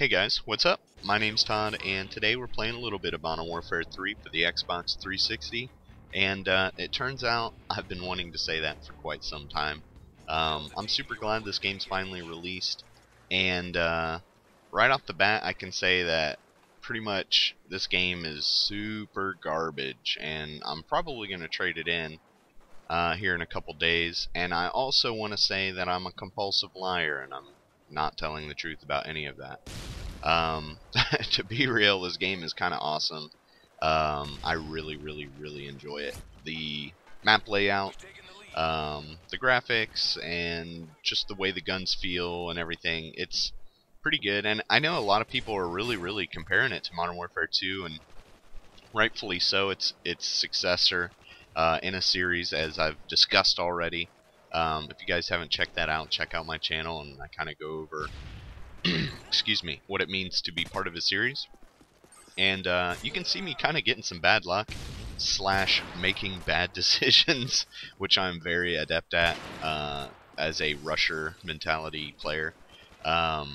Hey guys, what's up? My name's Todd, and today we're playing a little bit of Modern Warfare 3 for the Xbox 360, and it turns out I've been wanting to say that for quite some time. I'm super glad this game's finally released, and right off the bat I can say that pretty much this game is super garbage, and I'm probably going to trade it in here in a couple days. And I also want to say that I'm a compulsive liar, and I'm not telling the truth about any of that. To be real, this game is kind of awesome. I really enjoy it. The map layout, the graphics, and just the way the guns feel and everything, it's pretty good. And I know a lot of people are really comparing it to Modern Warfare 2, and rightfully so. It's its successor in a series, as I've discussed already. If you guys haven't checked that out, check out my channel, and I kind of go over excuse me, what it means to be part of a series. And you can see me kind of getting some bad luck slash making bad decisions, which I'm very adept at as a rusher mentality player. I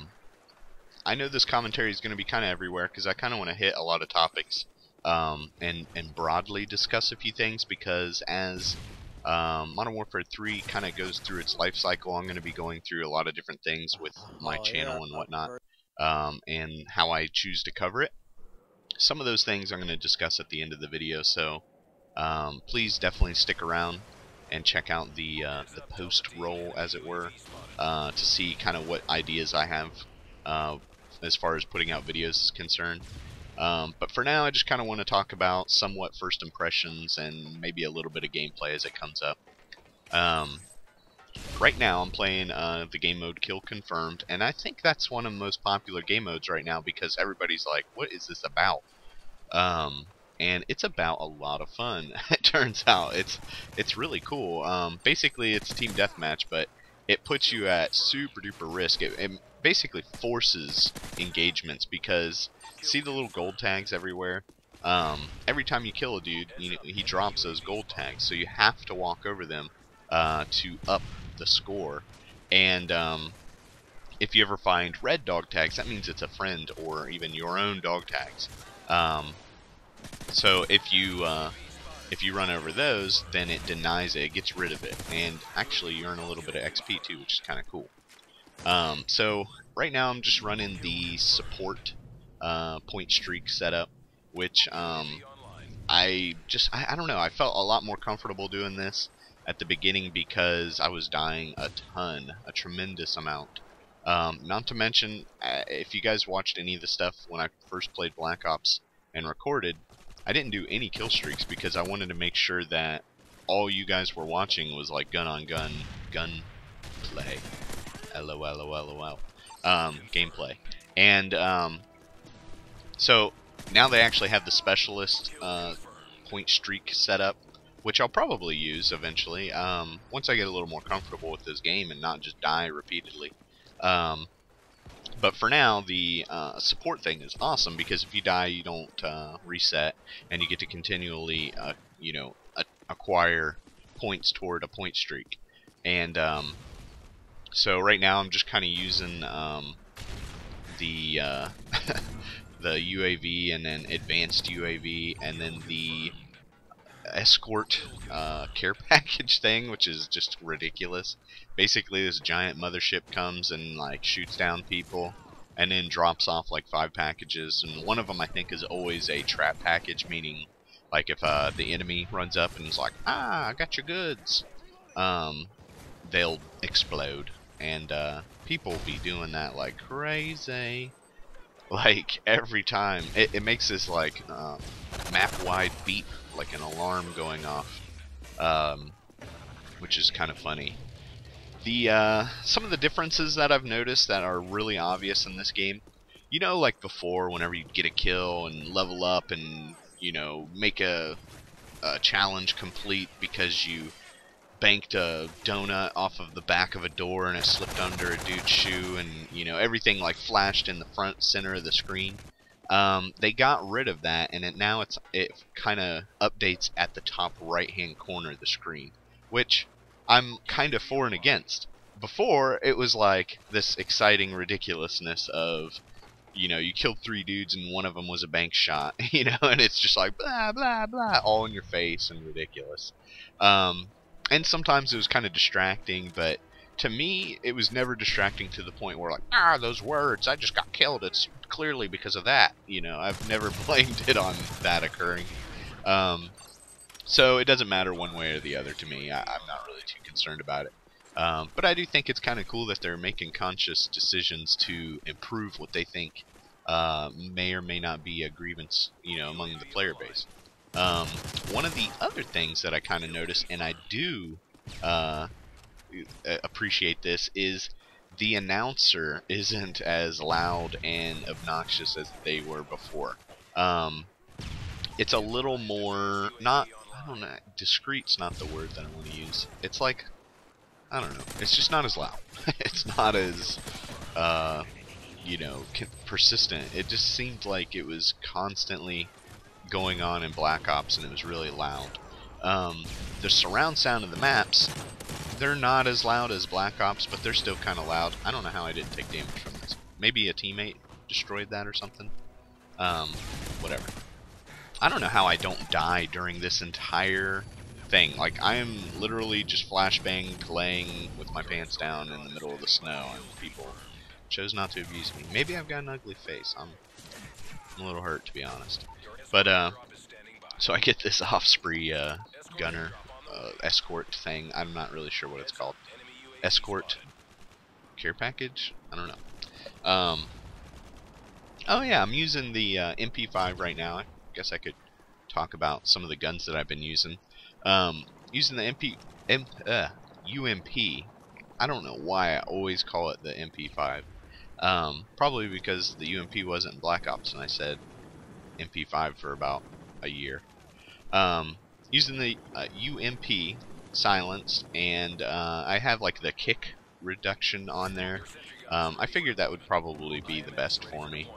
know this commentary is going to be kind of everywhere because I kind of want to hit a lot of topics and broadly discuss a few things, because as Modern Warfare 3 kind of goes through its life cycle, I'm going to be going through a lot of different things with my channel and whatnot, and how I choose to cover it. Some of those things I'm going to discuss at the end of the video, so please definitely stick around and check out the post-roll, as it were, to see kind of what ideas I have as far as putting out videos is concerned. But for now, I just kind of want to talk about somewhat first impressions and maybe a little bit of gameplay as it comes up. Right now, I'm playing the game mode Kill Confirmed, and I think that's one of the most popular game modes right now because everybody's like, what is this about? And it's about a lot of fun. It turns out it's really cool. Basically, it's team deathmatch, but it puts you at super duper risk. It basically forces engagements, because see the little gold tags everywhere? Every time you kill a dude, he drops those gold tags, so you have to walk over them to up the score. And if you ever find red dog tags, that means it's a friend or even your own dog tags. So if you run over those, then it denies it, it gets rid of it, and actually you earn a little bit of XP too, which is kind of cool. So right now I'm just running the support point streak setup, which I don't know, I felt a lot more comfortable doing this at the beginning because I was dying a tremendous amount. Not to mention, if you guys watched any of the stuff when I first played Black Ops and recorded, I didn't do any kill streaks because I wanted to make sure that all you guys were watching was like gun on gun play. LOL. Gameplay. And so now they actually have the specialist point streak setup, which I'll probably use eventually once I get a little more comfortable with this game and not just die repeatedly. But for now, the support thing is awesome because if you die, you don't reset, and you get to continually, acquire points toward a point streak. And so right now, I'm just kind of using the the UAV, and then advanced UAV, and then the escort care package thing, which is just ridiculous. Basically, this giant mothership comes and like shoots down people and then drops off like 5 packages, and one of them I think is always a trap package, meaning like if the enemy runs up and is like, I got your goods, they'll explode, and people be doing that like crazy, like every time. It makes this like map-wide beep, like an alarm going off, which is kind of funny. Some of the differences that I've noticed that are really obvious in this game, like before, whenever you get a kill and level up and make a challenge complete because you banked a donut off of the back of a door and it slipped under a dude's shoe, and everything like flashed in the front center of the screen. They got rid of that, and now it kind of updates at the top right hand corner of the screen, which I'm kind of for and against. Before, it was like this exciting ridiculousness of you killed 3 dudes and one of them was a bank shot, and it's just like blah blah blah all in your face and ridiculous. And sometimes it was kind of distracting, but to me it was never distracting to the point where like, those words, I just got killed, it's clearly because of that. I've never blamed it on that occurring. So it doesn't matter one way or the other to me. I'm not really too concerned about it. But I do think it's kind of cool that they're making conscious decisions to improve what they think may or may not be a grievance, among the player base. One of the other things that I kind of noticed, and I do appreciate this, is the announcer isn't as loud and obnoxious as they were before. It's a little more, I don't know, discreet's not the word that I want to use. It's like, I don't know, it's just not as loud. It's not as, persistent. It just seemed like it was constantly going on in Black Ops and it was really loud. The surround sound of the maps, they're not as loud as Black Ops, but they're still kind of loud. I don't know how I didn't take damage from this. Maybe a teammate destroyed that or something. Whatever. I don't know how I don't die during this entire thing. Like, I am literally just flashbang laying with my pants down in the middle of the snow, and people chose not to abuse me. Maybe I've got an ugly face. I'm a little hurt, to be honest. But, so I get this off-spree gunner escort thing. I'm not really sure what it's called. Escort care package? I don't know. Oh yeah, I'm using the MP5 right now. I guess I could talk about some of the guns that I've been using. Using the UMP. I don't know why I always call it the MP5. Probably because the UMP wasn't in Black Ops and I said MP5 for about a year. Using the UMP silenced, and I have like the kick reduction on there. I figured that would probably be the best for me.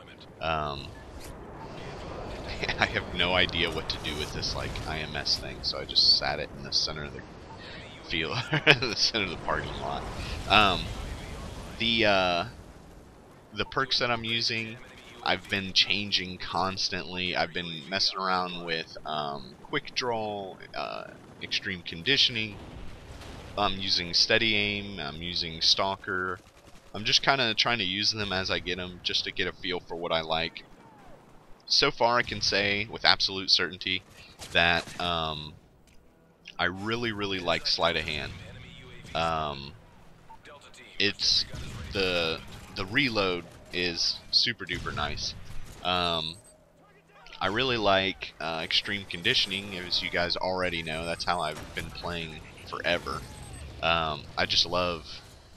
I have no idea what to do with this like IMS thing, so I just sat it in the center of the field, the center of the parking lot. The perks that I'm using, I've been changing constantly. I've been messing around with quick draw, extreme conditioning. I'm using steady aim. I'm using stalker. I'm just kind of trying to use them as I get them, just to get a feel for what I like. So far, I can say with absolute certainty that I really, really like sleight of hand. It's the reload is super duper nice. I really like extreme conditioning, as you guys already know. That's how I've been playing forever. I just love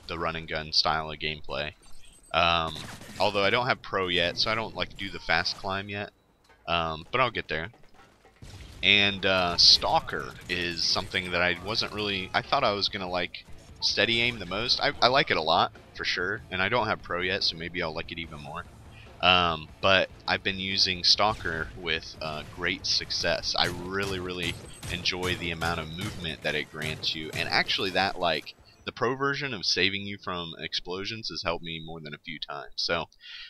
the run and gun style of gameplay. Although I don't have pro yet, so I don't like do the fast climb yet. But I'll get there. And Stalker is something that I wasn't really... I thought I was gonna like steady aim the most. I like it a lot, for sure. And I don't have pro yet, so maybe I'll like it even more. But I've been using Stalker with great success. I really, really enjoy the amount of movement that it grants you. And actually that, like, the pro version of saving you from explosions has helped me more than a few times. So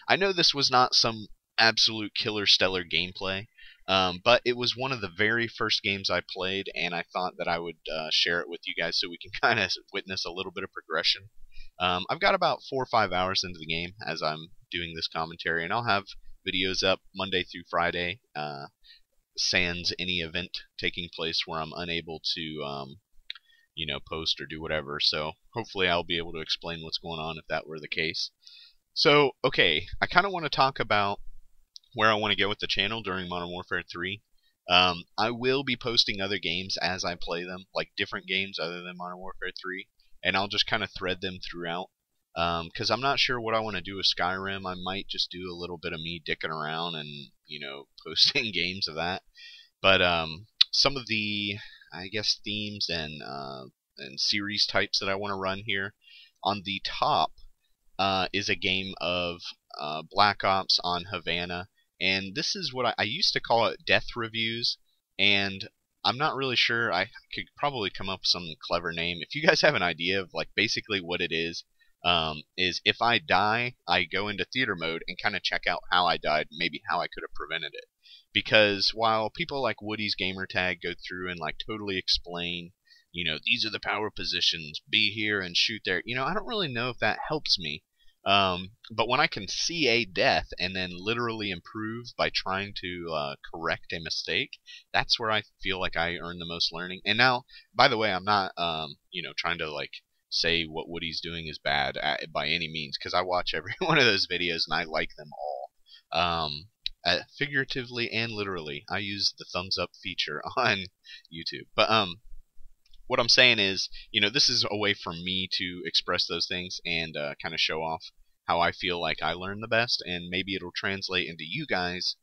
I know this was not some absolute killer stellar gameplay, but it was one of the very first games I played, and I thought that I would share it with you guys so we can kind of witness a little bit of progression. I've got about 4 or 5 hours into the game as I'm doing this commentary, and I'll have videos up Monday through Friday, sans any event taking place where I'm unable to post or do whatever. So hopefully I'll be able to explain what's going on if that were the case. So, okay, I kind of want to talk about where I want to get with the channel during Modern Warfare 3. I will be posting other games as I play them, like different games other than Modern Warfare 3, and I'll just kind of thread them throughout. Because I'm not sure what I want to do with Skyrim. I might just do a little bit of me dicking around and, posting games of that. But some of the, I guess, themes and series types that I want to run here. On the top is a game of Black Ops on Havana, and this is what I used to call it death reviews, and I'm not really sure. I could probably come up with some clever name. If you guys have an idea of like basically what it is, is if I die, I go into theater mode and kind of check out how I died, maybe how I could have prevented it. Because while people like Woody's Gamertag go through and like totally explain, these are the power positions, be here and shoot there, I don't really know if that helps me. But when I can see a death and then literally improve by trying to correct a mistake, that's where I feel like I earn the most learning. And now, by the way, I'm not, trying to like say what Woody's doing is bad by any means, because I watch every one of those videos and I like them all. Figuratively and literally, I use the thumbs up feature on YouTube. But what I'm saying is, this is a way for me to express those things and kind of show off how I feel like I learn the best, and maybe it'll translate into you guys,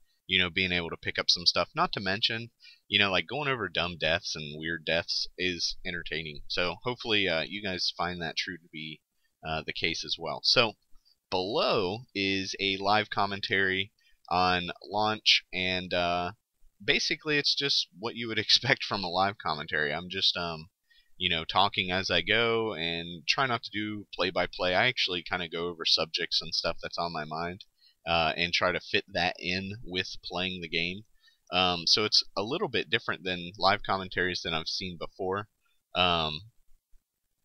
being able to pick up some stuff. Not to mention, like going over dumb deaths and weird deaths is entertaining. So hopefully you guys find that true to be the case as well. So below is a live commentary on launch, and basically it's just what you would expect from a live commentary. I'm just talking as I go and try not to do play by play. I actually kind of go over subjects and stuff that's on my mind and try to fit that in with playing the game. So it's a little bit different than live commentaries than I've seen before.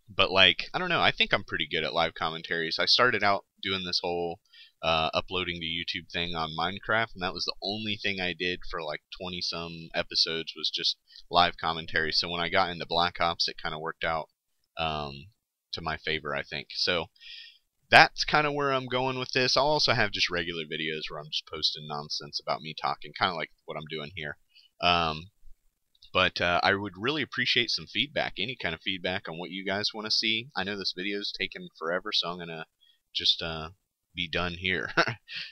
But like, I don't know, I think I'm pretty good at live commentaries. I started out doing this whole uploading to YouTube thing on Minecraft, and that was the only thing I did for like 20 some episodes, was just live commentary. So when I got into Black Ops, it kind of worked out to my favor, I think. So that's kind of where I'm going with this. I'll also have just regular videos where I'm just posting nonsense about me talking, kind of like what I'm doing here. But I would really appreciate some feedback, any kind of feedback on what you guys want to see. I know this video is taking forever, so I'm going to just be done here.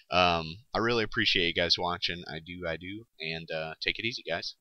I really appreciate you guys watching. I do. And take it easy, guys.